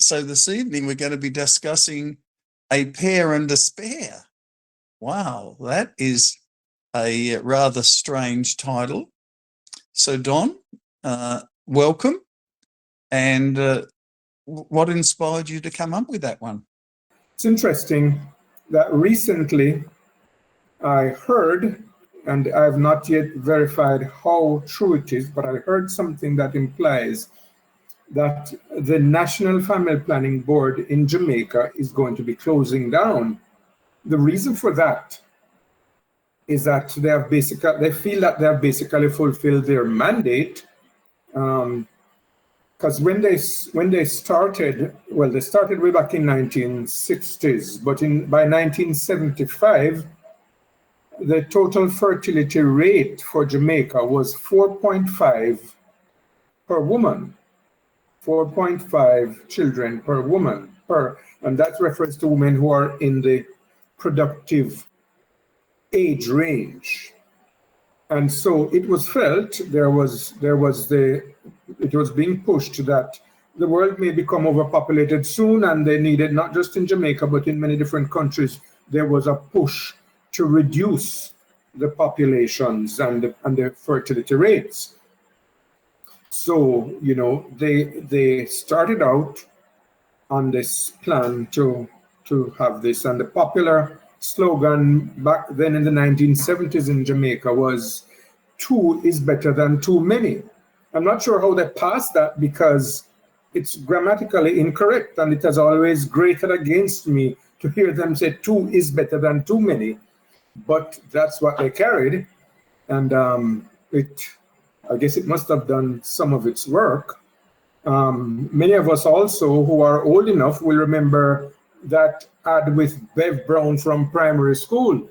So this evening we're going to be discussing A Pair and a Spare. Wow, that is a rather strange title. So Don, welcome. And what inspired you to come up with that one? It's interesting that recently I heard, and I have not yet verified how true it is, but I heard something that implies that the National Family Planning Board in Jamaica is going to be closing down. The reason for that is that they feel that they have basically fulfilled their mandate. Because when they started, well, they started way back in 1960s, but by 1975, the total fertility rate for Jamaica was 4.5 per woman, 4.5 children per woman, and that refers to women who are in the productive age range. And so it was felt it was being pushed that the world may become overpopulated soon, and they needed, not just in Jamaica, but in many different countries, there was a push to reduce the populations and the fertility rates. So, they started out on this plan to have this, and the popular slogan back then in the 1970s in Jamaica was "two is better than too many." I'm not sure how they passed that because it's grammatically incorrect, and it has always grated against me to hear them say two is better than too many. But that's what they carried, and I guess it must have done some of its work. Many of us also who are old enough will remember that ad with Bev Brown from primary school.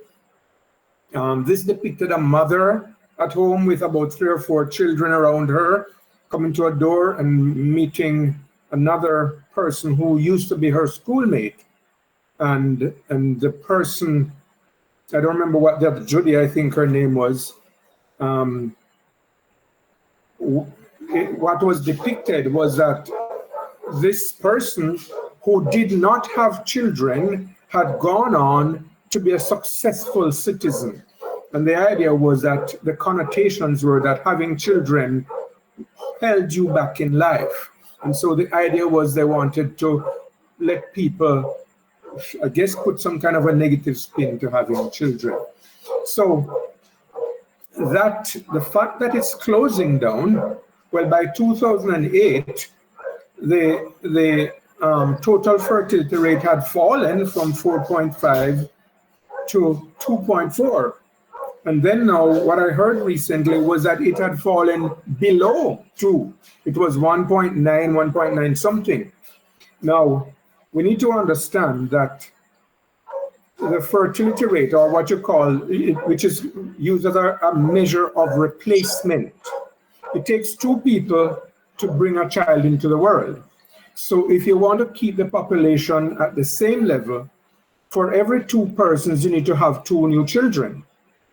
This depicted a mother at home with about 3 or 4 children around her, coming to a door and meeting another person who used to be her schoolmate. And the person, I don't remember what the other, Judy, I think her name was, what was depicted was that this person who did not have children had gone on to be a successful citizen. And the idea was that the connotations were that having children held you back in life. And so the idea was they wanted to let people, I guess, put some kind of a negative spin to having children. So the fact that it's closing down, well, by 2008, the total fertility rate had fallen from 4.5 to 2.4. And then now what I heard recently was that it had fallen below 2. It was 1.9, 1.9 something. Now, we need to understand that the fertility rate, or what you call, which is used as a measure of replacement, it takes 2 people to bring a child into the world. So if you want to keep the population at the same level, for every 2 persons, you need to have 2 new children.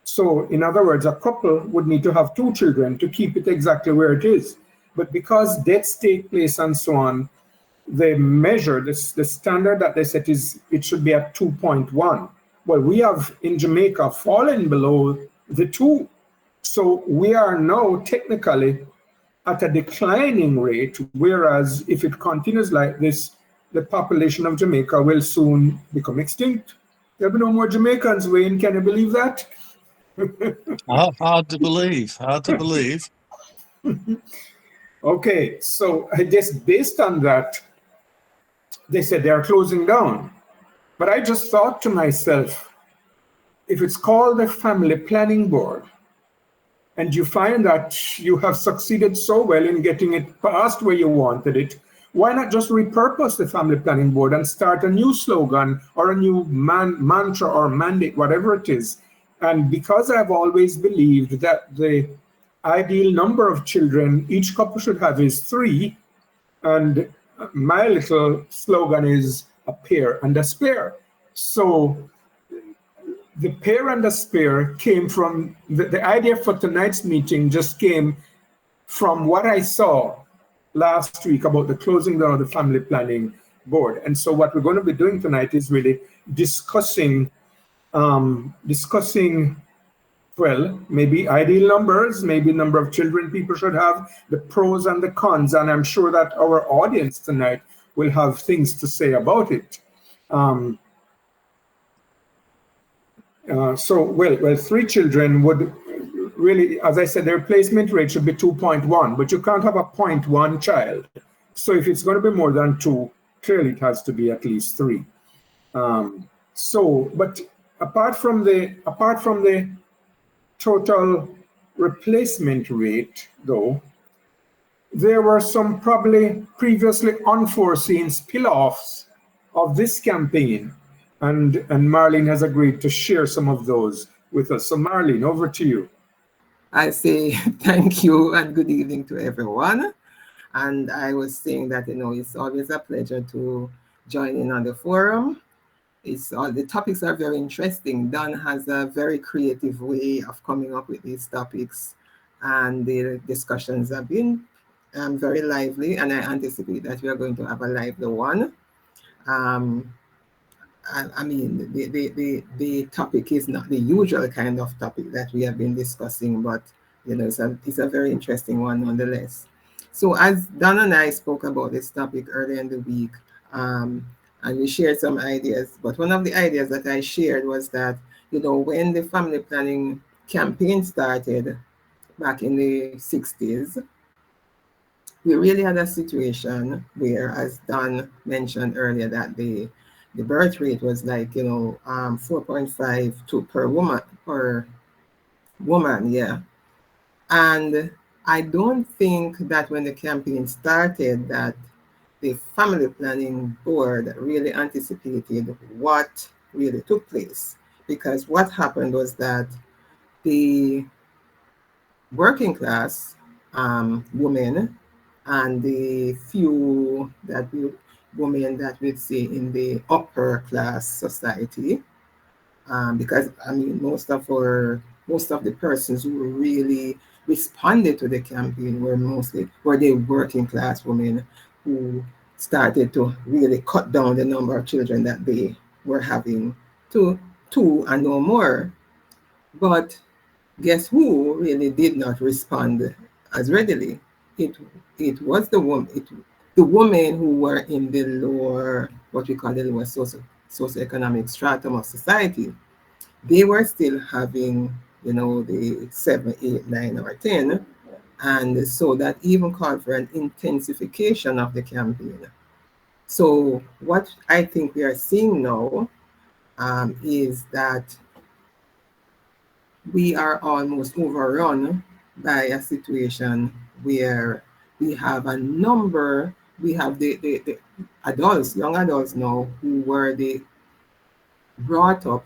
So in other words, a couple would need to have 2 children to keep it exactly where it is. But because deaths take place and so on, they measure this, the standard that they set is it should be at 2.1. Well, we have in Jamaica fallen below the 2. So we are now technically at a declining rate, whereas if it continues like this, the population of Jamaica will soon become extinct. There'll be no more Jamaicans, Wayne. Can you believe that? Hard to believe. Hard to believe. Okay, so I guess based on that, they said they are closing down. But I just thought to myself, if it's called the Family Planning Board, and you find that you have succeeded so well in getting it past where you wanted it, why not just repurpose the Family Planning Board and start a new slogan or a new mantra or mandate, whatever it is? And because I've always believed that the ideal number of children each couple should have is 3, and my little slogan is a pair and a spare. So the pair and the spare came from, the idea for tonight's meeting just came from what I saw last week about the closing down of the family planning board. And so what we're going to be doing tonight is really discussing, well, maybe ideal numbers, maybe number of children people should have, the pros and the cons. And I'm sure that our audience tonight will have things to say about it. Well, 3 children would really, as I said, the replacement rate should be 2.1, but you can't have a 0.1 child. So if it's going to be more than 2, clearly it has to be at least 3. But apart from the total replacement rate, though, there were some probably previously unforeseen spill-offs of this campaign, and Marlene has agreed to share some of those with us. So Marlene, over to you. I say thank you and good evening to everyone. And I was saying that, it's always a pleasure to join in on the forum. The topics are very interesting. Don has a very creative way of coming up with these topics, and the discussions have been very lively, and I anticipate that we are going to have a lively one. I mean, the topic is not the usual kind of topic that we have been discussing, but it's a very interesting one nonetheless. So as Don and I spoke about this topic earlier in the week, and we shared some ideas, but one of the ideas that I shared was that, when the family planning campaign started back in the 60s, we really had a situation where, as Don mentioned earlier, that the birth rate was like, 4.5 per woman, yeah. And I don't think that when the campaign started that the family planning board really anticipated what really took place. Because what happened was that the working class women and the few women that we'd see in the upper class society, because most of the persons who really responded to the campaign were the working class women who started to really cut down the number of children that they were having to 2 and no more. But guess who really did not respond as readily? It was the women who were in the lower, what we call the lower socioeconomic stratum of society. They were still having, the 7, 8, 9, or 10. And so that even called for an intensification of the campaign. So what I think we are seeing now is that we are almost overrun by a situation where we have the adults, young adults now, who were brought up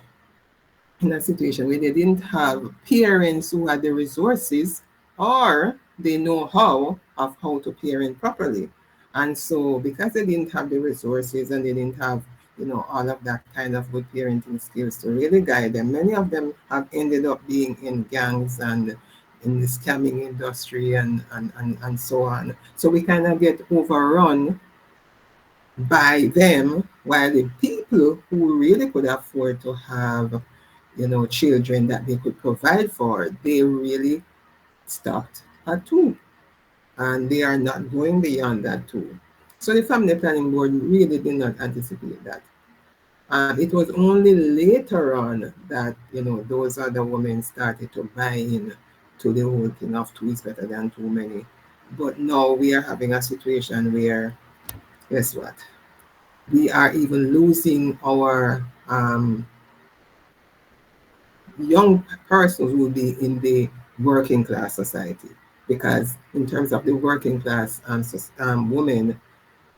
in a situation where they didn't have parents who had the resources or the know-how of how to parent properly. And so because they didn't have the resources and they didn't have, all of that kind of good parenting skills to really guide them, many of them have ended up being in gangs and in the scamming industry and so on. So we kind of get overrun by them, while the people who really could afford to have children that they could provide for, they really stopped at 2, and they are not going beyond that 2. So the family planning board really did not anticipate that. It was only later on that those other women started to buy in to the whole thing of 2 is better than too many. But now we are having a situation where, guess what? We are even losing our young persons will be in the working class society, because in terms of the working class women,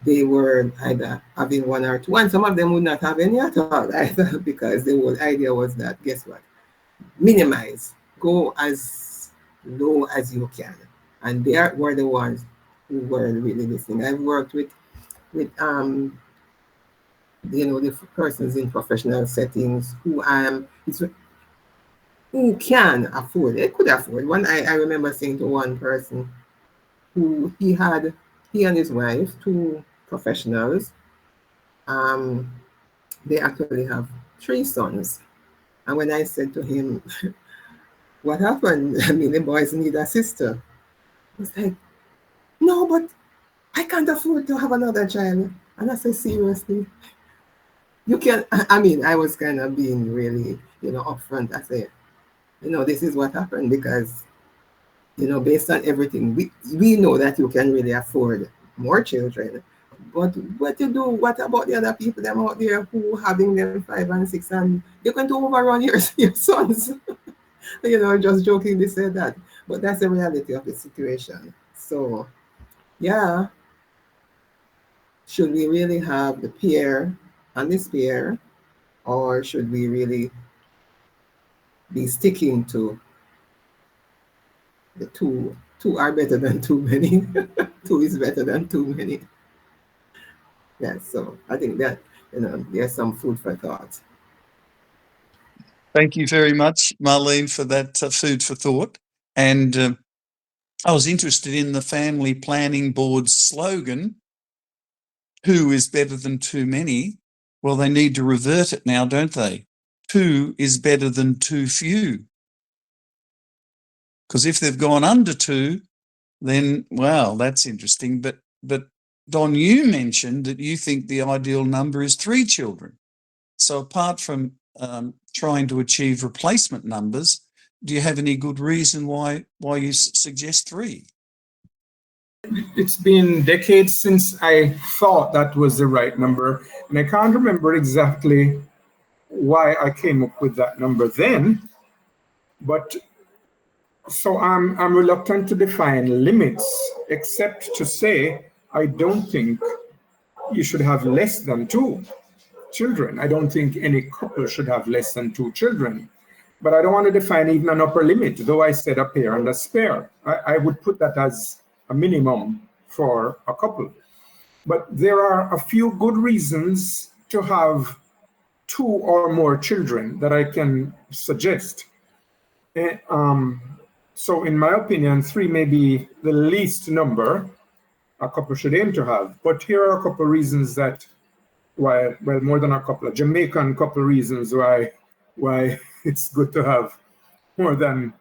they were either having 1 or 2, and some of them would not have any at all either, because the whole idea was that, guess what? Minimize, go as low as you can. And they were the ones who were really listening. I've worked with the persons in professional settings who can afford, they could afford. I remember saying to one person who he and his wife, 2 professionals, they actually have 3 sons. And when I said to him, what happened? I mean, the boys need a sister. He was like, no, but I can't afford to have another child. And I said, seriously? You can, I mean, I was kind of being really, upfront. I said, this is what happened because, based on everything, we know that you can really afford more children. But what you do, what about the other people them out there who having them 5 and 6 and you're going to overrun your sons? Just jokingly say that. But that's the reality of the situation. So, yeah. Should we really have the pair and the spare, or should we really be sticking to the two? Two are better than too many. 2 is better than too many. Yeah, so I think that, there's some food for thought. Thank you very much, Marlene, for that food for thought. And I was interested in the Family Planning Board's slogan, 2 is better than too many. Well, they need to revert it now, don't they? 2 is better than too few. Because if they've gone under 2, then, wow, that's interesting. But Don, you mentioned that you think the ideal number is 3 children. So apart from trying to achieve replacement numbers, do you have any good reason why you suggest 3? It's been decades since I thought that was the right number, and I can't remember exactly why I came up with that number then. But so I'm reluctant to define limits, except to say I don't think you should have less than 2 children. I don't think any couple should have less than 2 children. But I don't want to define even an upper limit, though I said a pair and a spare. I would put that as a minimum for a couple. But there are a few good reasons to have 2 or more children that I can suggest. So in my opinion, 3 may be the least number a couple should aim to have. But here are a couple of reasons that why, well, more than a couple of Jamaican couple of reasons why it's good to have more than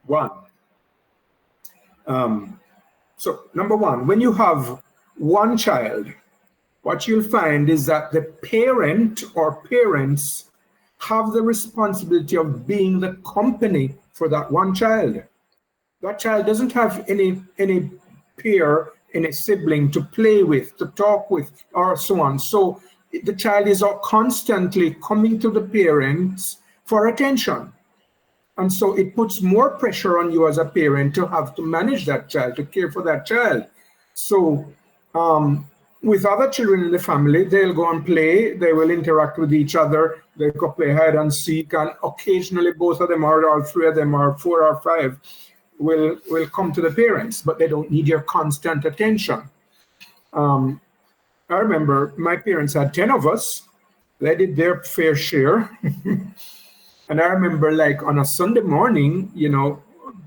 1. So number 1, when you have 1 child, what you'll find is that the parent or parents have the responsibility of being the company for that 1 child. That child doesn't have any peer, any sibling to play with, to talk with, or so on. So the child is constantly coming to the parents for attention. And so it puts more pressure on you as a parent to have to manage that child, to care for that child. So with other children in the family, they'll go and play, they will interact with each other, they go play hide and seek, and occasionally both of them or all 3 of them or 4 or 5 will come to the parents, but they don't need your constant attention. I remember my parents had 10 of us. They did their fair share. And I remember, like, on a Sunday morning,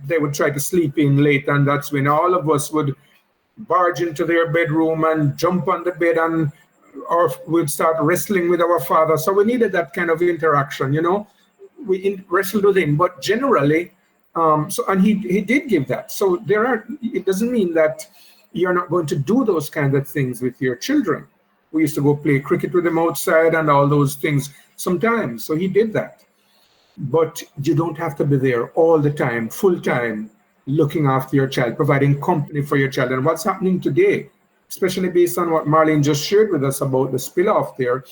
they would try to sleep in late, and that's when all of us would barge into their bedroom and jump on the bed, or we'd start wrestling with our father. So we needed that kind of interaction, we wrestled with him, but generally, and he did give that. So it doesn't mean that you're not going to do those kind of things with your children. We used to go play cricket with them outside and all those things sometimes. So he did that. But you don't have to be there all the time, full time, looking after your child, providing company for your child. And what's happening today, especially based on what Marlene just shared with us about the spill-off there,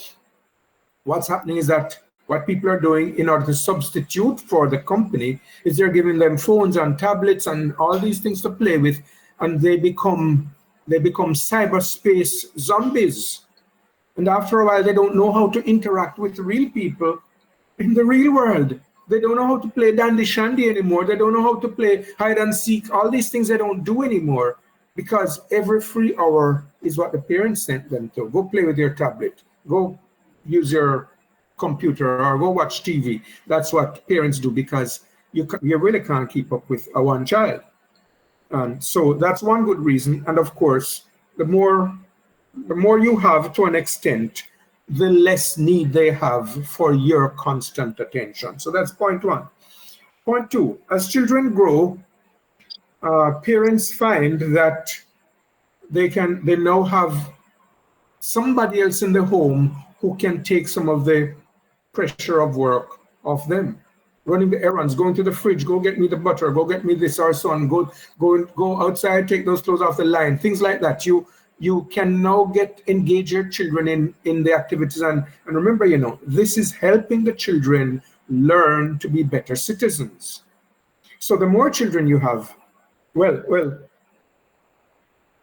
what's happening is that what people are doing in order to substitute for the company is they're giving them phones and tablets and all these things to play with, and they become cyberspace zombies. And after a while, they don't know how to interact with real people in the real world. They don't know how to play dandy shandy anymore. They don't know how to play hide and seek. All these things they don't do anymore, because every free hour is what the parents sent them to. Go play with your tablet. Go use your computer or go watch TV. That's what parents do, because you really can't keep up with a 1 child. And so that's one good reason. And of course, the more you have, to an extent, the less need they have for your constant attention. So that's point one. Point two, as children grow, parents find that they now have somebody else in the home who can take some of the pressure of work off them. Running the errands, going to the fridge, go get me the butter, go get me this or so on, go outside, take those clothes off the line, things like that. You can now engage your children in the activities, and remember, this is helping the children learn to be better citizens. So the more children you have,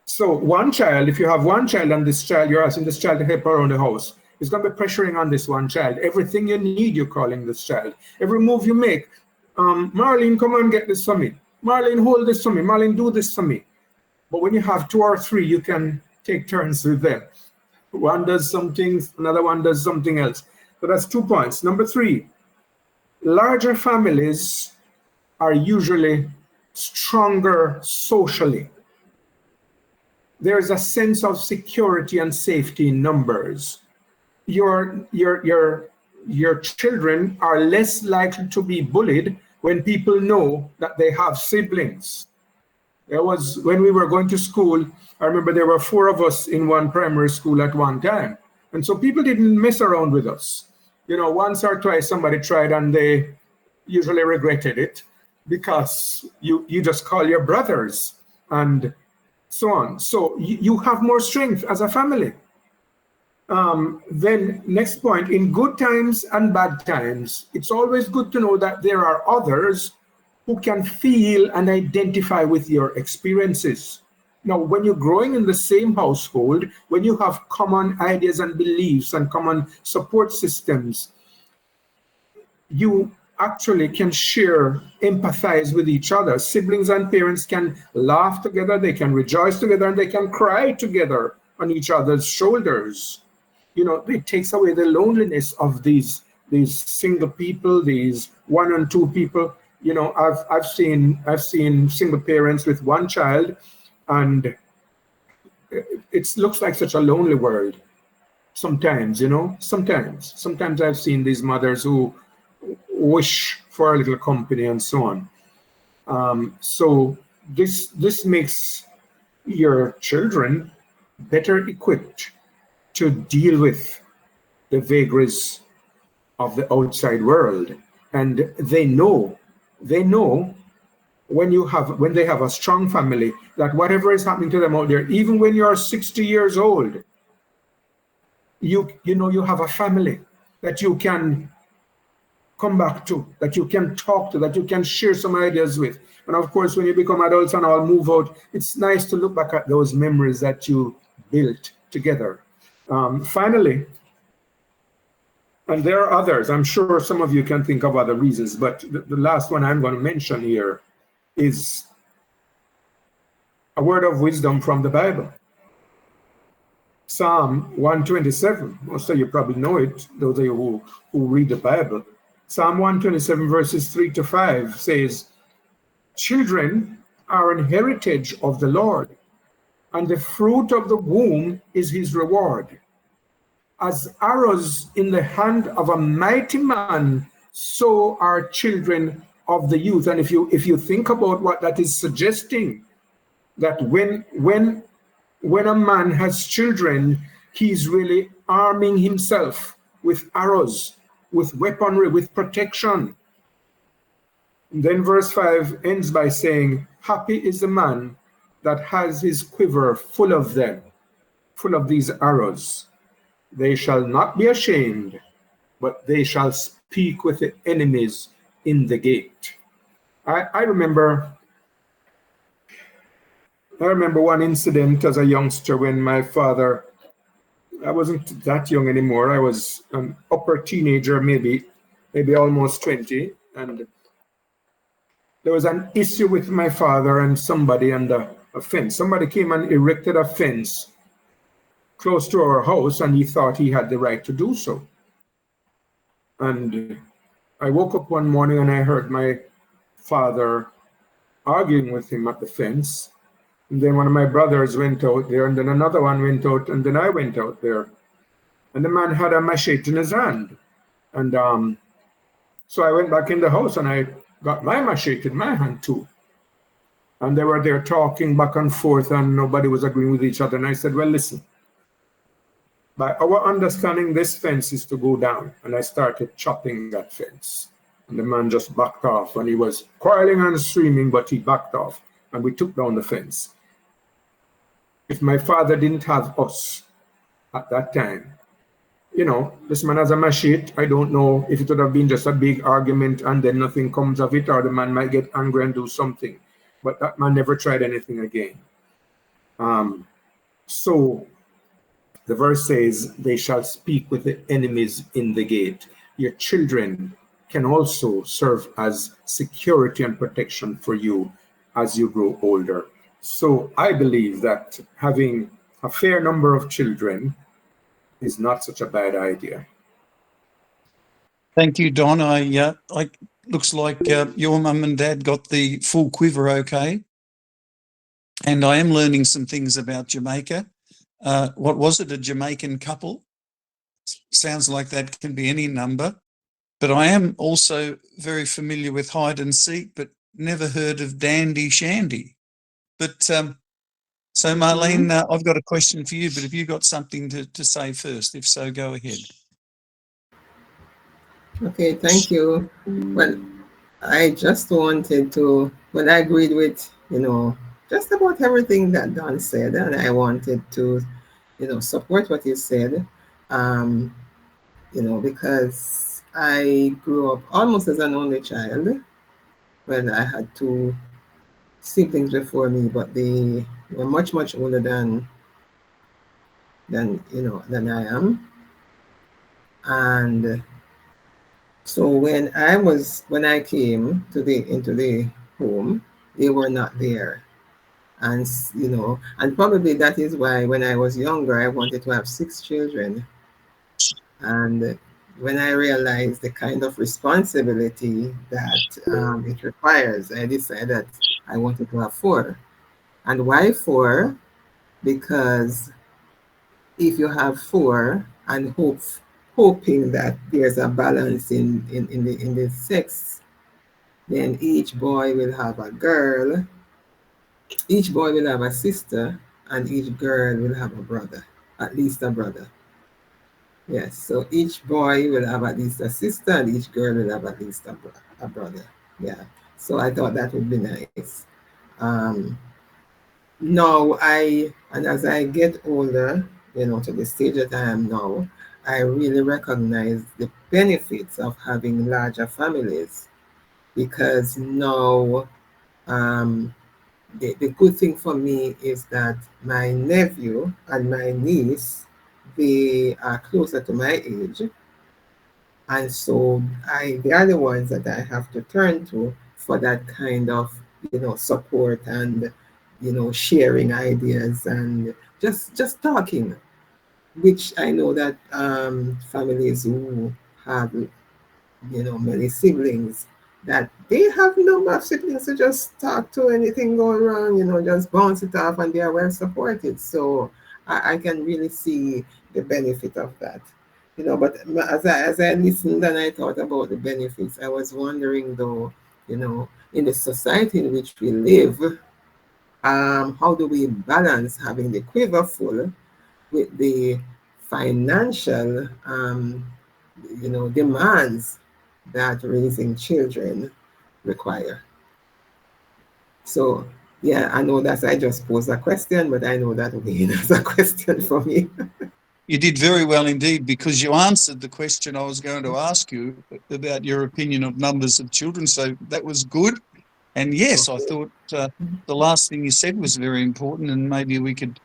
so one child, if you have one child and this child, you're asking this child to help around the house, it's going to be pressuring on this one child. Everything you need, you're calling this child. Every move you make, Marlene, come and get this for me. Marlene, hold this for me. Marlene, do this for me. But when you have two or three, you can take turns with them. One does something, another one does something else. So that's 2 points. Number three, larger families are usually stronger socially. There's a sense of security and safety in numbers. Your children are less likely to be bullied when people know that they have siblings. When we were going to school, I remember there were 4 of us in one primary school at one time. And so people didn't mess around with us. Once or twice somebody tried and they usually regretted it because you just call your brothers and so on. So you have more strength as a family. Then next point, in good times and bad times, it's always good to know that there are others who can feel and identify with your experiences. Now, when you're growing in the same household, when you have common ideas and beliefs and common support systems, you actually can share, empathize with each other. Siblings and parents can laugh together, they can rejoice together, and they can cry together on each other's shoulders. It takes away the loneliness of these single people, these 1 and 2 people. I've seen single parents with one child, and it looks like such a lonely world. Sometimes, sometimes I've seen these mothers who wish for a little company and so on. So this makes your children better equipped to deal with the vagaries of the outside world. And they know when they have a strong family, that whatever is happening to them out there, even when you're 60 years old, you have a family that you can come back to, that you can talk to, that you can share some ideas with. And of course, when you become adults and all move out, it's nice to look back at those memories that you built together. Finally, and there are others, I'm sure some of you can think of other reasons, but the last one I'm going to mention here is a word of wisdom from the Bible. Psalm 127, most of you probably know it, those of you who read the Bible. Psalm 127 verses 3-5 says, "Children are an heritage of the Lord, and the fruit of the womb is his reward. As arrows in the hand of a mighty man, so are children of the youth." And if you think about what that is suggesting, that when a man has children, he's really arming himself with arrows, with weaponry, with protection. And then verse 5 ends by saying, "Happy is the man that has his quiver full of them, full of these arrows. They shall not be ashamed, but they shall speak with the enemies in the gate." I remember one incident as a youngster when my father, I wasn't that young anymore, I was an upper teenager, maybe almost 20, and there was an issue with my father and somebody under a fence. Somebody came and erected a fence close to our house, and he thought he had the right to do so. And I woke up one morning and I heard my father arguing with him at the fence. And then one of my brothers went out there, and then another one went out, and then I went out there. And the man had a machete in his hand. And so I went back in the house and I got my machete in my hand too. And they were there talking back and forth and nobody was agreeing with each other. And I said, well, listen, by our understanding, this fence is to go down. And I started chopping that fence. And the man just backed off, and he was quarreling and screaming, but he backed off, and we took down the fence. If my father didn't have us at that time, you know, this man has a machete. I don't know if it would have been just a big argument and then nothing comes of it, or the man might get angry and do something. But that man never tried anything again. So the verse says, they shall speak with the enemies in the gate. Your children can also serve as security and protection for you as you grow older. So I believe that having a fair number of children is not such a bad idea. Thank you, Don. I looks like your mum and dad got the full quiver okay. And I am learning some things about Jamaica. What was it, a Jamaican couple? Sounds like that can be any number. But I am also very familiar with hide and seek, but never heard of dandy shandy. But so Marlene, I've got a question for you, but have you got something to say first? If so, go ahead. Okay, thank you. Well, I just wanted to, well, I agreed with, you know, just about everything that Don said, and I wanted to, you know, support what he said, you know, because I grew up almost as an only child. Well, I had two siblings before me, but they were much, much older than I am. And so when I came into the home, they were not there. And, you know, and probably that is why when I was younger, I wanted to have 6 children. And when I realized the kind of responsibility that it requires, I decided that I wanted to have 4. And why 4? Because if you have 4 and hoping that there's a balance in the sex, then each boy will have a girl, each boy will have a sister, and each girl will have a brother, at least a brother. Yes, so each boy will have at least a sister, and each girl will have at least a brother. Yeah, so I thought that would be nice. Now, as I get older, you know, to the stage that I am now, I really recognize the benefits of having larger families, because now the good thing for me is that my nephew and my niece, they are closer to my age, and so they are the ones that I have to turn to for that kind of, you know, support and, you know, sharing ideas and just talking, which I know that families who have, you know, many siblings, that they have number of siblings to just talk to, anything going wrong, you know, just bounce it off, and they are well supported. So I can really see the benefit of that, you know. But as I listened and I thought about the benefits, I was wondering though, you know, in the society in which we live, how do we balance having the quiver full with the financial, you know, demands that raising children require? So, yeah, I know that I just posed a question, but I know that again is a question for me. You did very well indeed, because you answered the question I was going to ask you about your opinion of numbers of children. So that was good. And yes, I thought the last thing you said was very important, and maybe we could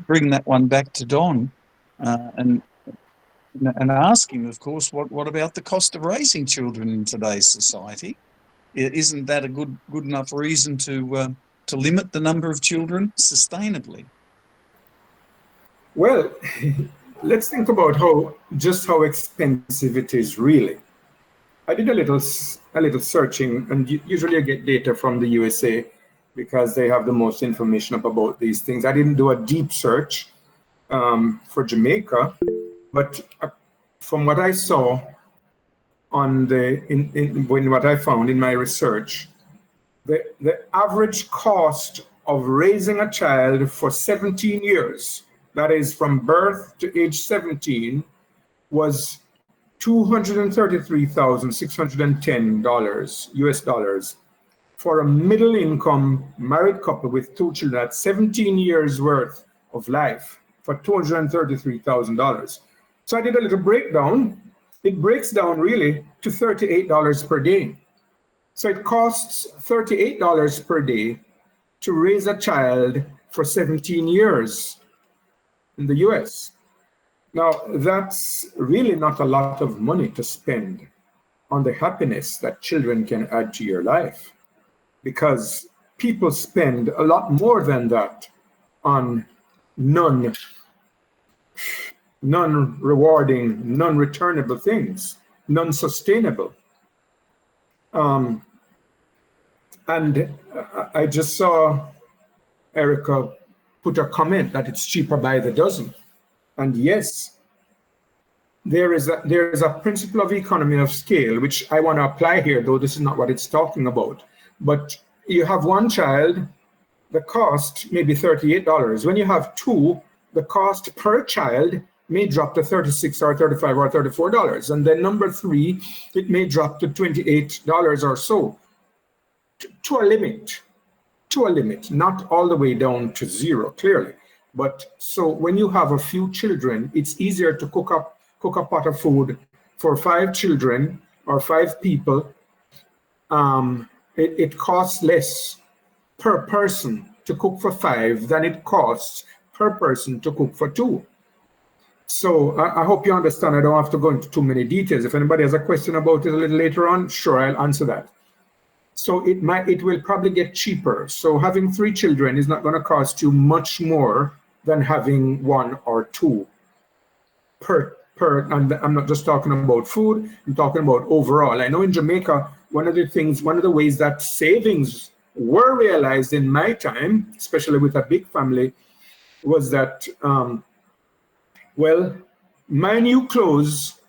bring that one back to Don and ask him, of course, what about the cost of raising children in today's society? Isn't that a good enough reason to limit the number of children sustainably? Well, let's think about how expensive it is really. I did a little searching, and usually I get data from the USA because they have the most information about these things. I didn't do a deep search, for Jamaica, but from what I saw on when what I found in my research, the average cost of raising a child for 17 years, that is from birth to age 17, was $233,610 US dollars for a middle income married couple with 2 children at 17 years worth of life for $233,000. So I did a little breakdown. It breaks down really to $38 per day. So it costs $38 per day to raise a child for 17 years in the US. Now, that's really not a lot of money to spend on the happiness that children can add to your life, because people spend a lot more than that on non-rewarding, non-returnable things, non-sustainable. And I just saw Erica put a comment that it's cheaper by the dozen. And yes, there is a principle of economy of scale, which I want to apply here, though this is not what it's talking about. But you have one child, the cost may be $38. When you have two, the cost per child may drop to $36 or $35 or $34. And then number three, it may drop to $28 or so, to a limit, not all the way down to zero, clearly. But so when you have a few children, it's easier to cook a pot of food for 5 children or 5 people. It costs less per person to cook for 5 than it costs per person to cook for 2. So I hope you understand. I don't have to go into too many details. If anybody has a question about it a little later on, sure, I'll answer that. So it will probably get cheaper. So having 3 children is not going to cost you much more than having 1 or 2 per. And I'm not just talking about food, I'm talking about overall. I know in Jamaica, one of the ways that savings were realized in my time, especially with a big family, was that, my new clothes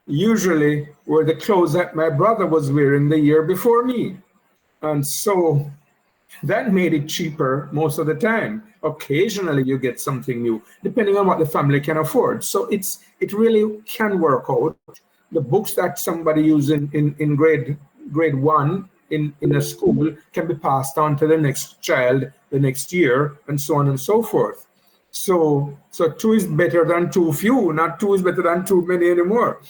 usually were the clothes that my brother was wearing the year before me. And so that made it cheaper most of the time. Occasionally you get something new, depending on what the family can afford. So it really can work out. The books that somebody uses in grade 1 in a school can be passed on to the next child the next year, and so on and so forth. So 2 is better than too few, not 2 is better than too many anymore.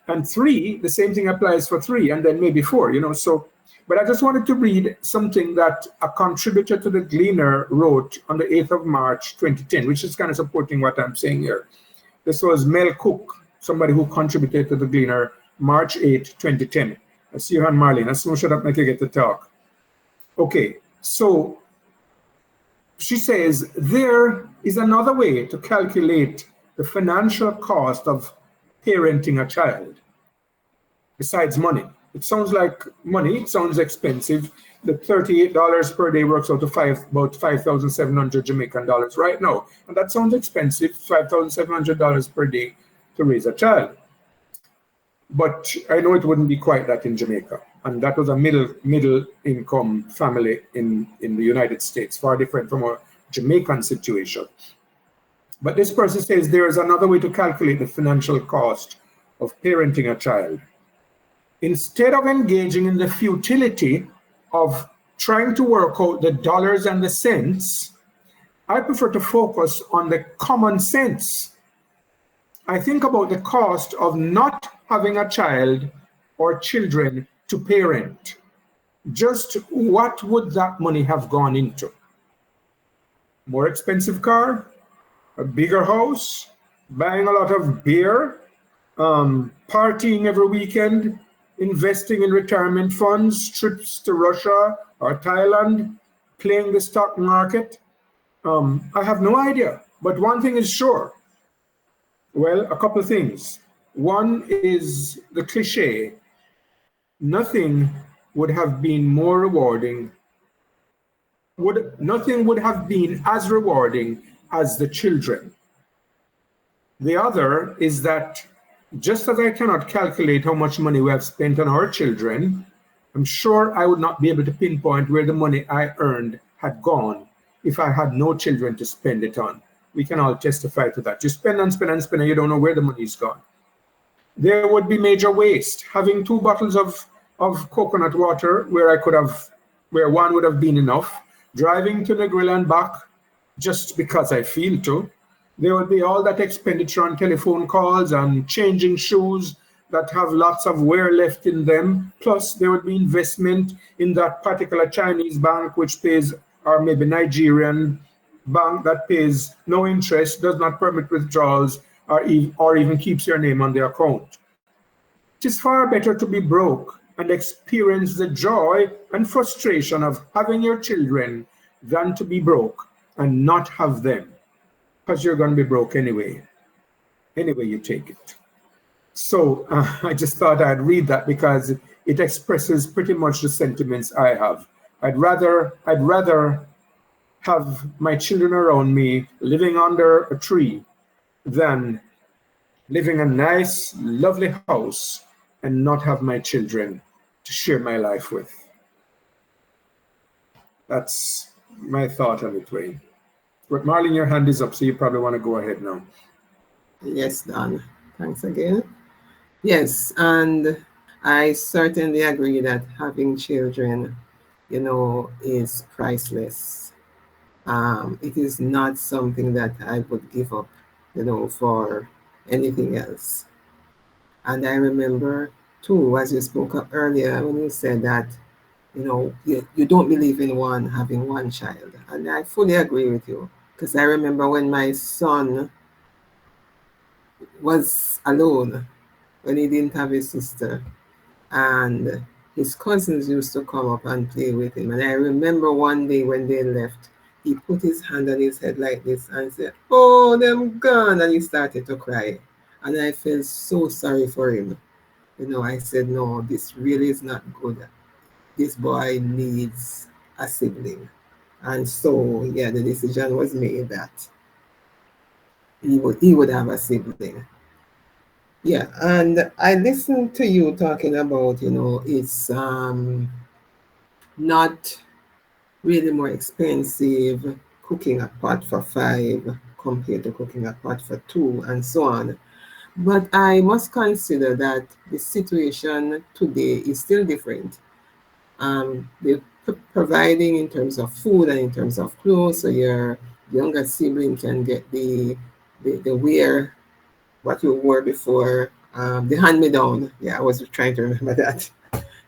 And 3, the same thing applies for 3, and then maybe 4, so. But I just wanted to read something that a contributor to the Gleaner wrote on the 8th of March, 2010, which is kind of supporting what I'm saying here. This was Mel Cook, somebody who contributed to the Gleaner, March 8, 2010. I see you on Marlene. As soon as shut up, make you get to talk. Okay, so she says, there is another way to calculate the financial cost of parenting a child besides money. It sounds like money, it sounds expensive. The $38 per day works out to about 5,700 Jamaican dollars right now. And that sounds expensive, $5,700 per day to raise a child. But I know it wouldn't be quite that in Jamaica. And that was a middle income family in the United States, far different from a Jamaican situation. But this person says there is another way to calculate the financial cost of parenting a child. Instead of engaging in the futility of trying to work out the dollars and the cents, I prefer to focus on the common sense. I think about the cost of not having a child or children to parent. Just what would that money have gone into? More expensive car, a bigger house, buying a lot of beer, partying every weekend, investing in retirement funds, trips to Russia or Thailand, playing the stock market. I have no idea, but one thing is sure. Well, a couple of things. One is the cliche. Nothing would have been more rewarding. Nothing would have been as rewarding as the children. The other is that just as I cannot calculate how much money we have spent on our children, I'm sure I would not be able to pinpoint where the money I earned had gone if I had no children to spend it on. We can all testify to that. You spend and spend and spend, and you don't know where the money's gone. There would be major waste. Having 2 bottles of coconut water where one would have been enough, driving to Negril and back just because I feel to. There would be all that expenditure on telephone calls and changing shoes that have lots of wear left in them. Plus, there would be investment in that particular Chinese bank, which pays, or maybe Nigerian bank that pays no interest, does not permit withdrawals, or even keeps your name on the account. It is far better to be broke and experience the joy and frustration of having your children than to be broke and not have them, because you're going to be broke anyway you take it. So I just thought I'd read that because it expresses pretty much the sentiments I have. I'd rather have my children around me living under a tree than living a nice, lovely house and not have my children to share my life with. That's my thought on it, Wayne. But Marlene, your hand is up, so you probably want to go ahead now. Yes, Don. Thanks again. Yes, and I certainly agree that having children, is priceless. It is not something that I would give up, for anything else. And I remember too, as you spoke up earlier, when you said that, you don't believe in having one child. And I fully agree with you, because I remember when my son was alone, when he didn't have his sister, and his cousins used to come up and play with him. And I remember one day when they left, he put his hand on his head like this and said, "Oh, them gone," and he started to cry. And I felt so sorry for him. I said, no, this really is not good. This boy needs a sibling. And so, yeah, the decision was made that he would have a sibling. Yeah, and I listened to you talking about, it's not really more expensive cooking a pot for 5 compared to cooking a pot for 2 and so on. But I must consider that the situation today is still different. They're providing in terms of food and in terms of clothes, so your younger sibling can get the wear what you wore before, the hand-me-down. Yeah, I was trying to remember that.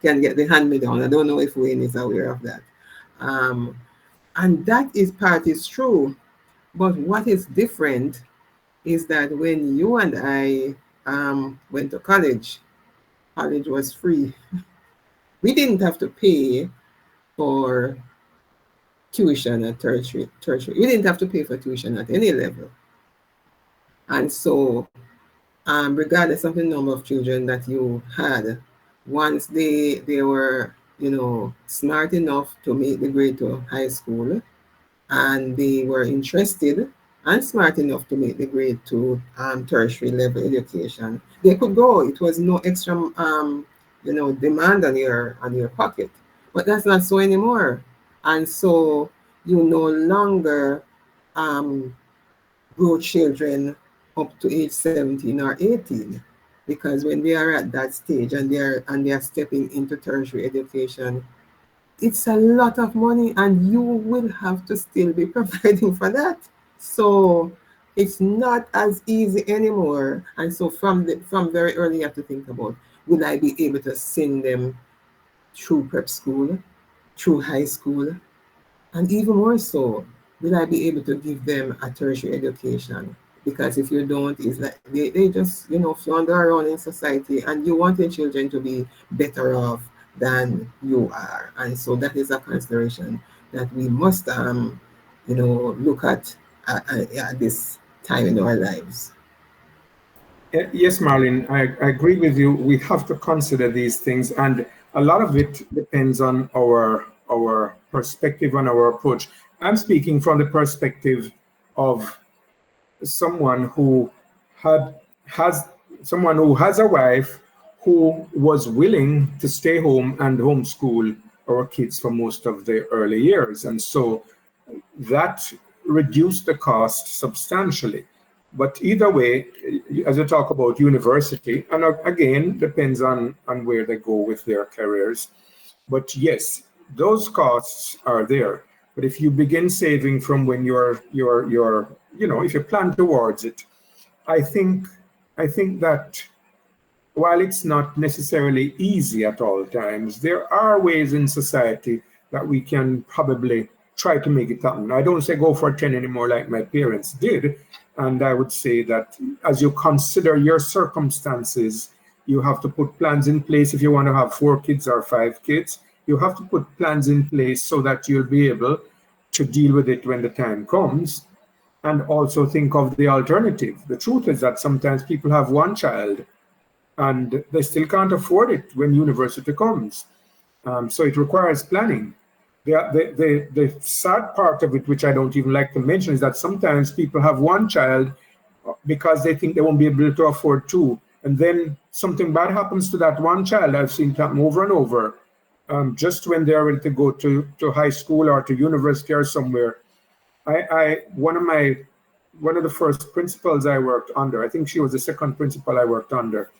Can get the hand-me-down. I don't know if Wayne is aware of that. And that part is true. But what is different is that when you and I went to college was free. We didn't have to pay for tuition at tertiary. We didn't have to pay for tuition at any level. And so, regardless of the number of children that you had, once they were, smart enough to make the grade to high school, and they were interested and smart enough to make the grade to tertiary level education, they could go. It was no extra, demand on your pocket. But that's not so anymore. And so you no longer grow children up to age 17 or 18, because when they are at that stage and they are stepping into tertiary education, it's a lot of money, and you will have to still be providing for that. So it's not as easy anymore. And so from very early, you have to think about, will I be able to send them through prep school, through high school, and even more so, will I be able to give them a tertiary education? Because if you don't, it's like they just, flounder around in society, and you want your children to be better off than you are. And so that is a consideration that we must, look at this time in our lives. Yes, Marlene, I agree with you. We have to consider these things, and a lot of it depends on our perspective and our approach. I'm speaking from the perspective of someone who has someone who has a wife who was willing to stay home and homeschool our kids for most of the early years. And so that reduced the cost substantially. But either way, as you talk about university, and again, depends on where they go with their careers. But yes, those costs are there. But if you begin saving from when you're if you plan towards it, I think that while it's not necessarily easy at all times, there are ways in society that we can probably try to make it happen. I don't say go for 10 anymore like my parents did. And I would say that as you consider your circumstances, you have to put plans in place. If you want to have 4 kids or 5 kids, you have to put plans in place so that you'll be able to deal with it when the time comes, and also think of the alternative. The truth is that sometimes people have 1 child and they still can't afford it when university comes. So it requires planning. The sad part of it, which I don't even like to mention, is that sometimes people have 1 child because they think they won't be able to afford 2. And then something bad happens to that 1 child. I've seen it happen over and over. Just when they're ready to go to high school or to university or somewhere. One of the first principals I worked under, I think she was the second principal I worked under,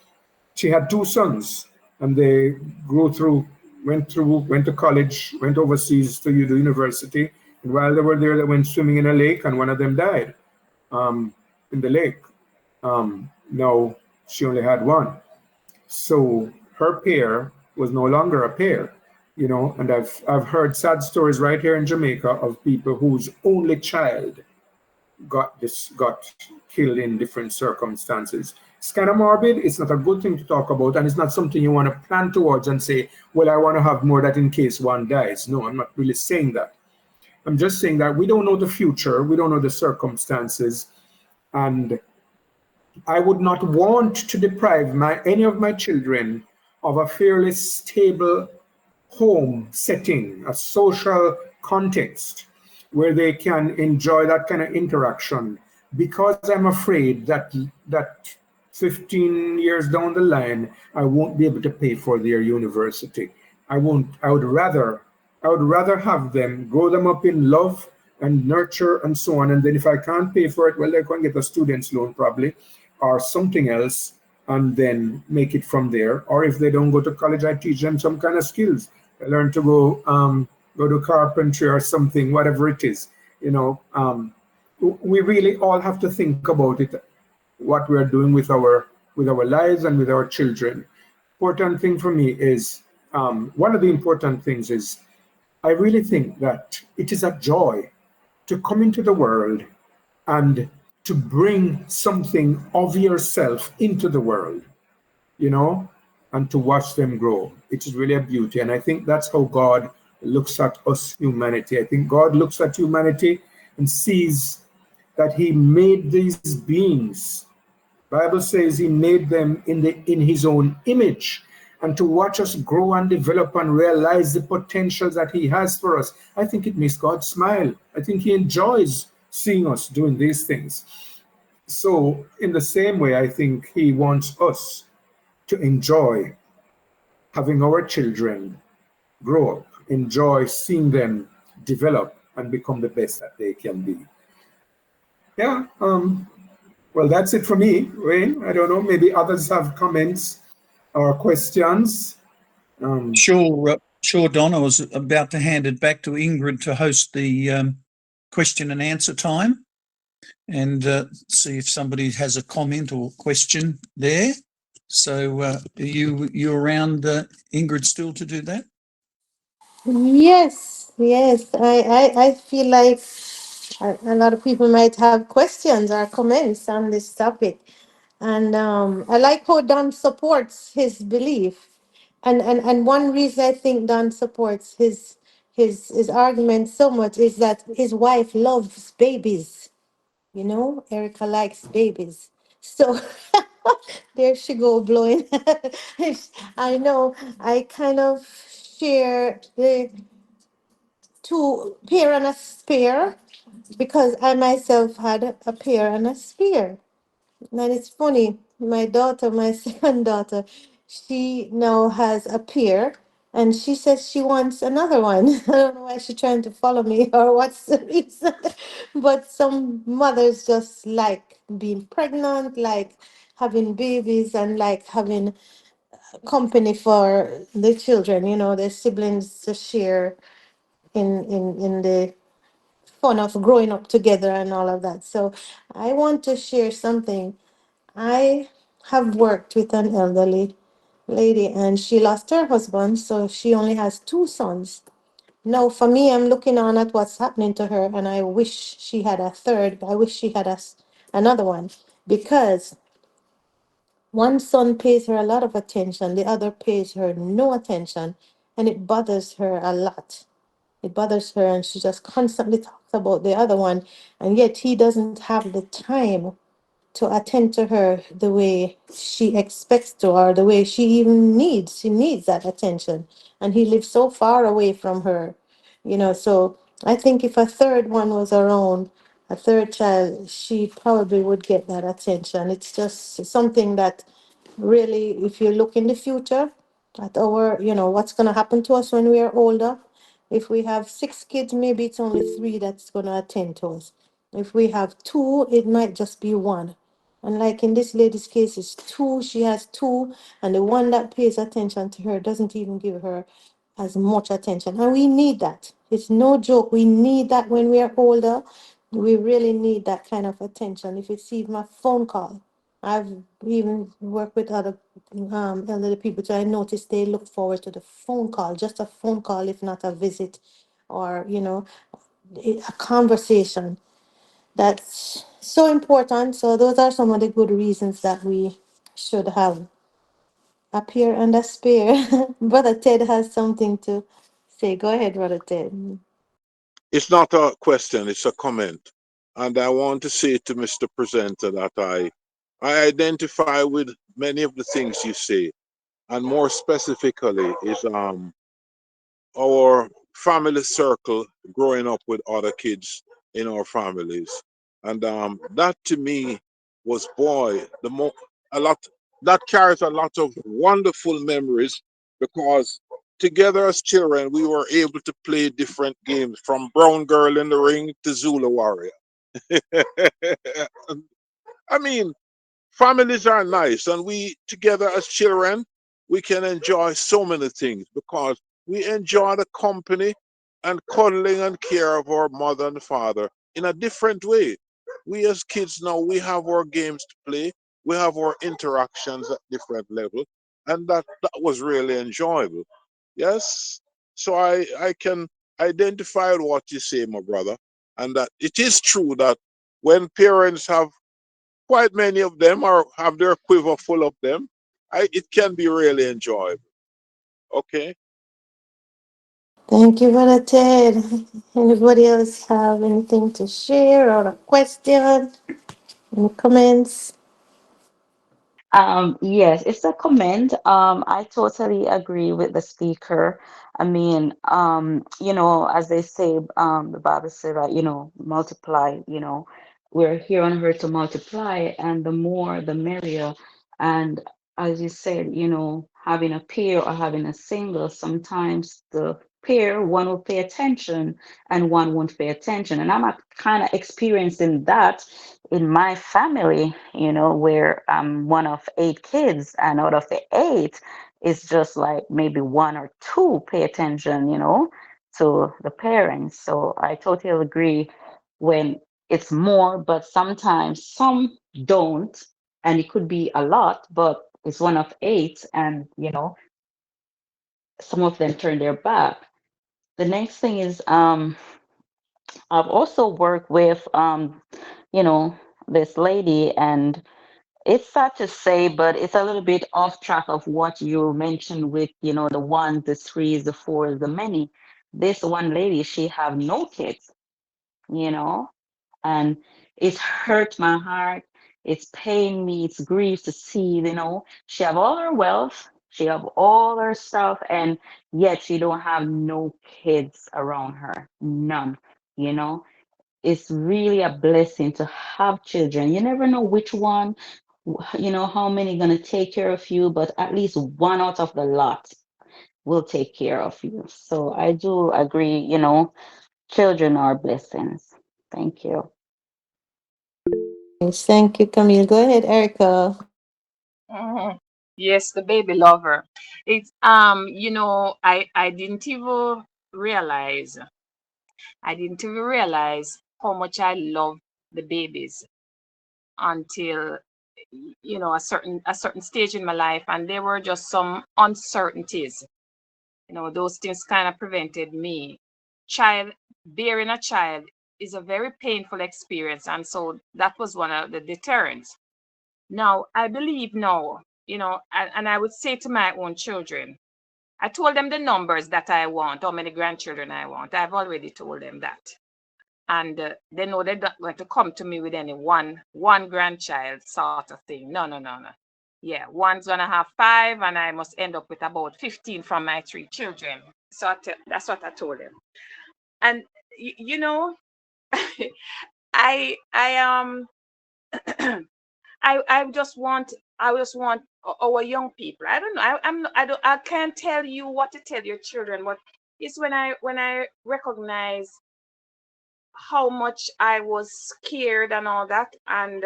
she had 2 sons, and they went to college, went overseas to the university, and while they were there, they went swimming in a lake, and one of them died in the lake. Now, she only had 1. So her pair was no longer a pair, and I've heard sad stories right here in Jamaica of people whose only child got killed in different circumstances. It's kind of morbid. It's not a good thing to talk about, and it's not something you want to plan towards and say, well, I want to have more that in case 1 dies. No, I'm not really saying that. I'm just saying that we don't know the future. We don't know the circumstances. And I would not want to deprive any of my children of a fairly stable home setting, a social context where they can enjoy that kind of interaction, because I'm afraid that 15 years down the line, I won't be able to pay for their university. I would rather have them, grow them up in love and nurture and so on. And then if I can't pay for it, well, they're going to get a student's loan probably, or something else, and then make it from there. Or if they don't go to college, I teach them some kind of skills. They learn to go to carpentry or something, whatever it is. We really all have to think about it, what we're doing with our lives and with our children. Important thing for me is, one of the important things is, I really think that it is a joy to come into the world and to bring something of yourself into the world, and to watch them grow. It is really a beauty. And I think that's how God looks at us, humanity. I think God looks at humanity and sees that he made these beings. Bible says he made them in his own image, and to watch us grow and develop and realize the potential that he has for us. I think it makes God smile. I think he enjoys seeing us doing these things. So in the same way, I think he wants us to enjoy having our children grow up, enjoy seeing them develop and become the best that they can be. Yeah, well, that's it for me, Wayne. I don't know, maybe others have comments or questions. Sure, Don. I was about to hand it back to Ingrid to host the question and answer time, and see if somebody has a comment or question there. So are you around, Ingrid, still to do that? Yes. I feel like a lot of people might have questions or comments on this topic. And I like how Don supports his belief. And one reason I think Don supports his argument so much is that his wife loves babies. Erica likes babies. So there she go blowing. I know I kind of share the two pair and a spare, because I myself had a pair and a spare. And it's funny, my daughter, my second daughter, she now has a pair and she says she wants another one. I don't know why she's trying to follow me or what's the reason. But some mothers just like being pregnant, like having babies and like having company for the children, their siblings to share in the fun of growing up together and all of that. So I want to share something. I have worked with an elderly lady and she lost her husband, so she only has two sons. Now, for me, I'm looking on at what's happening to her, and I wish she had a third, but I wish she had another one because one son pays her a lot of attention, the other pays her no attention, and it bothers her a lot. It bothers her, and she just constantly talks about the other one, and yet he doesn't have the time to attend to her the way she expects to, or the way she even needs. She needs that attention. And he lives so far away from her, So I think if a third one was around, a third child, she probably would get that attention. It's just something that really, if you look in the future at what's going to happen to us when we are older, if we have six kids, maybe it's only three that's going to attend to us. If we have two, it might just be one. And like in this lady's case, it's two, she has two, and the one that pays attention to her doesn't even give her as much attention. And we need that. It's no joke. We need that when we are older. We really need that kind of attention. If it's even a phone call. I've even worked with other elderly people, so I noticed they look forward to the phone call, just a phone call, if not a visit, or a conversation. That's so important. So those are some of the good reasons that we should have a peer and a spare. Brother Ted has something to say. Go ahead, Brother Ted. It's not a question, it's a comment. And I want to say to Mr. Presenter that I identify with many of the things you say. And more specifically is our family circle growing up with other kids in our families. And that to me was boy, a lot that carries a lot of wonderful memories because together as children we were able to play different games from Brown Girl in the Ring to Zulu Warrior. I mean, families are nice, and we together as children, we can enjoy so many things because we enjoy the company and cuddling and care of our mother and father in a different way. We as kids now, we have our games to play, we have our interactions at different levels, and that was really enjoyable. Yes, so I can identify with what you say, my brother, and that it is true that when parents have quite many of them or have their quiver full of them, it can be really enjoyable. Okay. Thank you, Brother Ted. Anybody else have anything to share or a question? Any comments? Yes, it's a comment. I totally agree with the speaker. I mean, as they say, the Bible said that, multiply, we're here on earth to multiply, and the more, the merrier. And as you said, having a pair or having a single, sometimes the pair, one will pay attention and one won't pay attention. And I'm kind of experiencing that in my family, where I'm one of eight kids, and out of the eight, it's just like maybe one or two pay attention, to the parents. So I totally agree when it's more, but sometimes some don't, and it could be a lot, but it's one of eight, and some of them turn their back. The next thing is I've also worked with you know, this lady, and it's sad to say, but it's a little bit off track of what you mentioned with, the ones, the threes, the fours, the many. This one lady, she have no kids, you know, and it hurt my heart. It's pain me, it's grief to see, she have all her wealth, she have all her stuff, and yet she don't have no kids around her, none, you know it's really a blessing to have children. You never know which one, how many gonna take care of you, but at least one out of the lot will take care of you. So I do agree, children are blessings. Thank you. Yes, thank you, Camille. Go ahead, Erica. Mhm. Yes, the baby lover. It's I didn't even realize how much I love the babies until a certain stage in my life, and there were just some uncertainties. Those things kind of prevented me. Child Bearing a child is a very painful experience, and so that was one of the deterrents. Now, I believe now, and I would say to my own children, I told them the numbers that I want, how many grandchildren I want. I've already told them that. And they know they're not going to come to me with any one grandchild sort of thing. No, no, no, no. Yeah, one's going to have 5, and I must end up with about 15 from my 3 children. So that's what I told them. And, I I just want our young people. I don't know. I can't tell you what to tell your children, but it's when I recognize how much I was scared and all that, and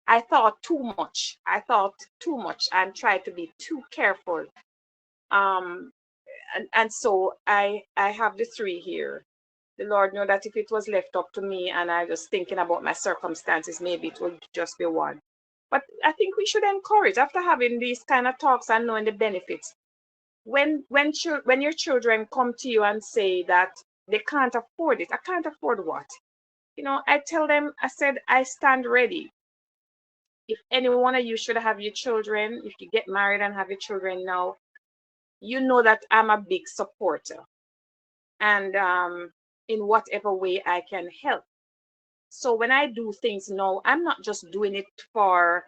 I thought too much. I thought too much and tried to be too careful. Um, and so I have the 3 here. The Lord know that if it was left up to me and I was thinking about my circumstances, maybe it would just be 1. But I think we should encourage, after having these kind of talks and knowing the benefits, when your children come to you and say that they can't afford it. I can't afford what? I tell them, I said, I stand ready. If any one of you should have your children, if you get married and have your children now, you know that I'm a big supporter. And in whatever way I can help. So when I do things now, I'm not just doing it for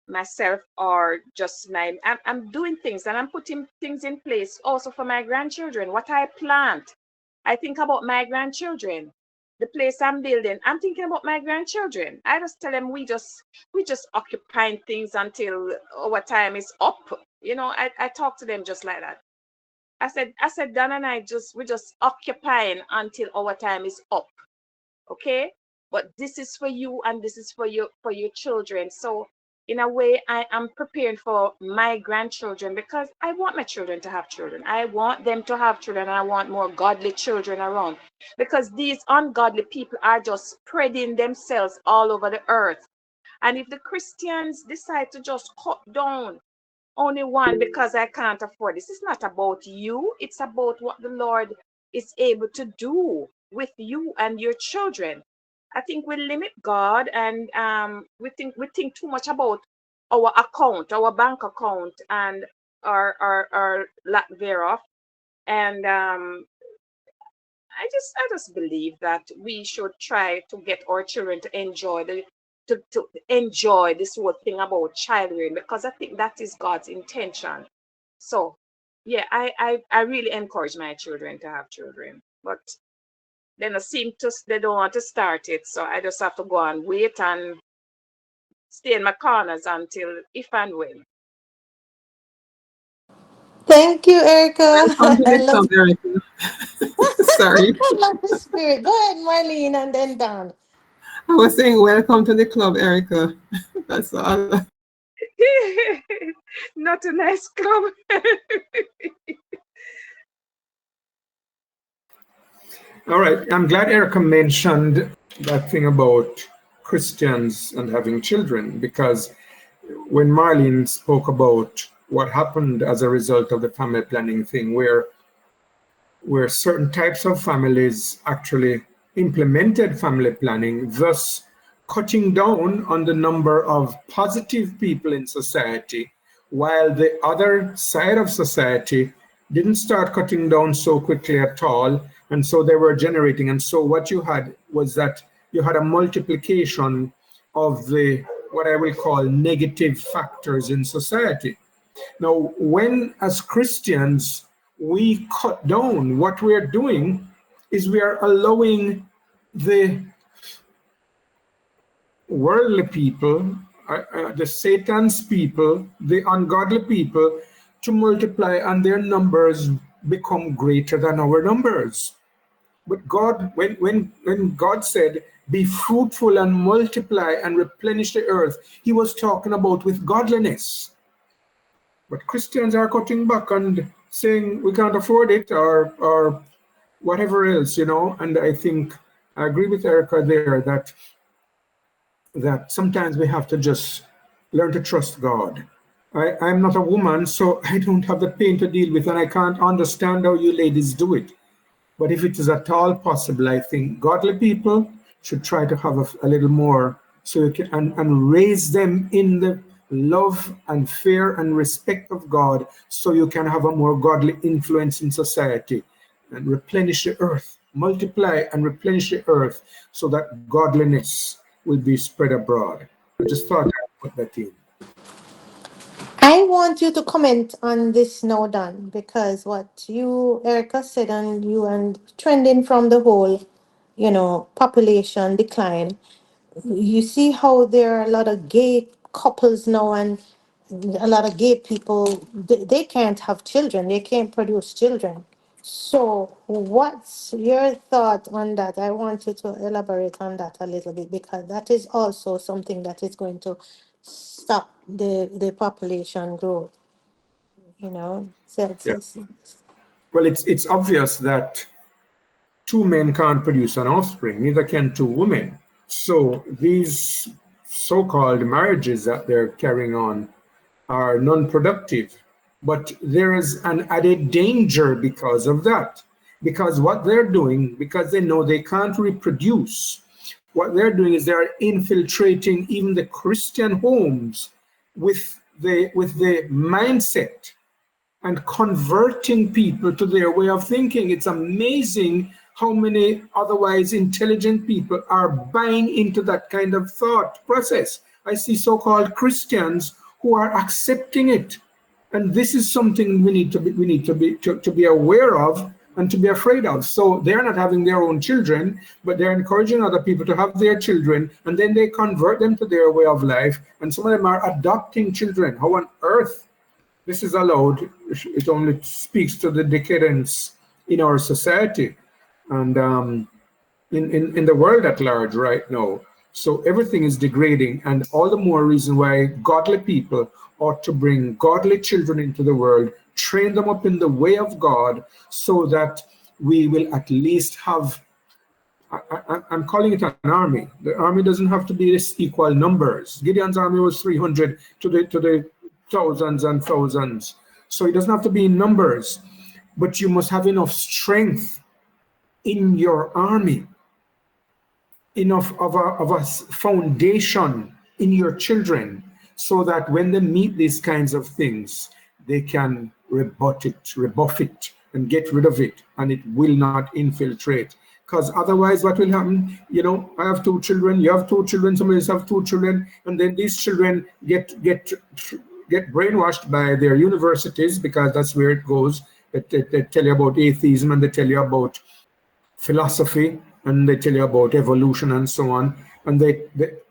myself or just I'm doing things, and I'm putting things in place also for my grandchildren. What I plant, I think about my grandchildren. The place I'm building, I'm thinking about my grandchildren. I just tell them we just occupying things until our time is up. I talk to them just like that. I said, Dan and we're just occupying until our time is up. Okay? But this is for you, and this is for your children. So in a way, I am preparing for my grandchildren, because I want my children to have children. I want them to have children, and I want more godly children around, because these ungodly people are just spreading themselves all over the earth. And if the Christians decide to just cut down only one because I can't afford this, it's not about you. It's about what the Lord is able to do with you and your children. I think we limit God, and we think too much about our account, our bank account, and our lack thereof. And I just believe that we should try to get our children to enjoy this whole thing about child rearing, because I think that is God's intention. So yeah, I really encourage my children to have children, but they don't want to start it. So I just have to go and wait and stay in my corners until if and when. Thank you, Erica. Welcome to I the love, club, Erica. Sorry. I love the spirit. Go ahead, Marlene, and then Don. I was saying welcome to the club, Erica. That's all. Not a nice club. All right. I'm glad Erica mentioned that thing about Christians and having children, because when Marlene spoke about what happened as a result of the family planning thing, where certain types of families actually implemented family planning, thus cutting down on the number of positive people in society, while the other side of society didn't start cutting down so quickly at all. And so they were generating. And so what you had was that you had a multiplication of the, what I will call, negative factors in society. Now, when as Christians, we cut down, what we're doing is we are allowing the worldly people, the Satan's people, the ungodly people, to multiply, and their numbers become greater than our numbers. But God, when God said, be fruitful and multiply and replenish the earth, he was talking about with godliness. But Christians are cutting back and saying we can't afford it, or whatever else, And I think I agree with Erica there that sometimes we have to just learn to trust God. I'm not a woman, so I don't have the pain to deal with, and I can't understand how you ladies do it. But if it is at all possible, I think godly people should try to have a little more, so you can and raise them in the love and fear and respect of God, so you can have a more godly influence in society and replenish the earth, multiply and replenish the earth, so that godliness will be spread abroad. I just thought I'd put that in. I want you to comment on this now, Don, because what you, Erica, said, and trending from the whole, population decline. You see how there are a lot of gay couples now, and a lot of gay people, they can't have children, they can't produce children. So what's your thought on that? I want you to elaborate on that a little bit, because that is also something that is going to stop the population growth, So Yeah. Well, it's obvious that two men can't produce an offspring, neither can two women. So these so-called marriages that they're carrying on are non-productive. But there is an added danger because of that. Because what they're doing, because they know they can't reproduce, what they're doing is they're infiltrating even the Christian homes with the mindset and converting people to their way of thinking. It's amazing how many otherwise intelligent people are buying into that kind of thought process. I see so-called Christians who are accepting it, and this is something we need to be aware of and to be afraid of. So they're not having their own children, but they're encouraging other people to have their children, and then they convert them to their way of life. And some of them are adopting children. How on earth this is allowed? It only speaks to the decadence in our society and in the world at large right now. So everything is degrading, and all the more reason why godly people ought to bring godly children into the world, train them up in the way of God, so that we will at least have, I'm calling it an army. The army doesn't have to be this equal numbers. Gideon's army was 300 to the thousands and thousands. So it doesn't have to be in numbers, but you must have enough strength in your army, enough of a foundation in your children, so that when they meet these kinds of things, they can rebuff it, and get rid of it, and it will not infiltrate. Because otherwise, what will happen? I have 2 children, you have 2 children, somebody else have 2 children, and then these children get brainwashed by their universities, because that's where it goes. They tell you about atheism, and they tell you about philosophy, and they tell you about evolution and so on. And they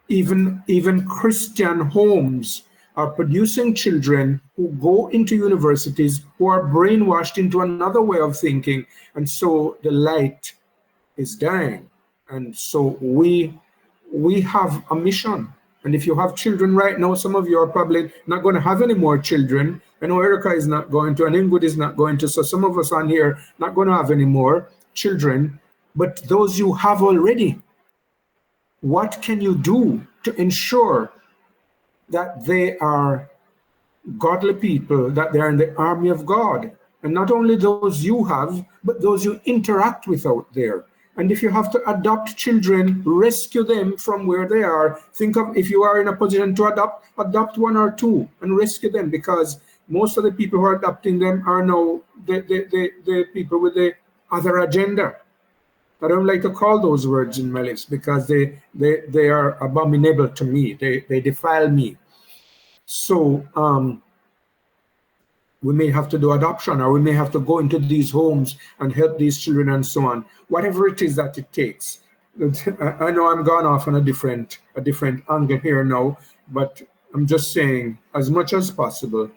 even Christian homes are producing children who go into universities, who are brainwashed into another way of thinking, and so the light is dying. And so we have a mission. And if you have children right now, some of you are probably not going to have any more children. I know Erica is not going to, and Ingrid is not going to. So some of us on here not going to have any more children. But those you have already, what can you do to ensure that they are godly people, that they are in the army of God? And not only those you have, but those you interact with out there. And if you have to adopt children, rescue them from where they are. Think of, if you are in a position to adopt 1 or 2 and rescue them, because most of the people who are adopting them are now the people with the other agenda. I don't like to call those words in my lips, because they are abominable to me. They defile me. So we may have to do adoption, or we may have to go into these homes and help these children and so on. Whatever it is that it takes. I know I'm gone off on a different angle here now, but I'm just saying, as much as possible,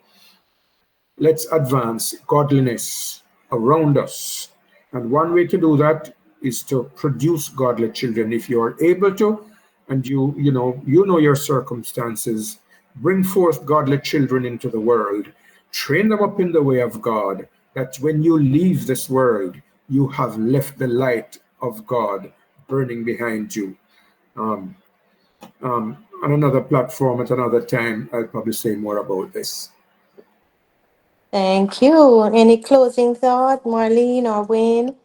let's advance godliness around us. And one way to do that is to produce godly children. If you are able to, and you know your circumstances, bring forth godly children into the world, train them up in the way of God, that when you leave this world, you have left the light of God burning behind you. Um, on another platform at another time, I'll probably say more about this. Thank you. Any closing thought, Marlene or Wayne?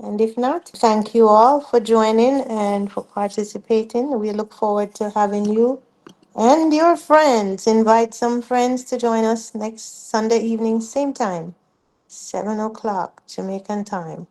And if not, thank you all for joining and for participating. We look forward to having you and your friends. Invite some friends to join us next Sunday evening, same time, 7 o'clock Jamaican time.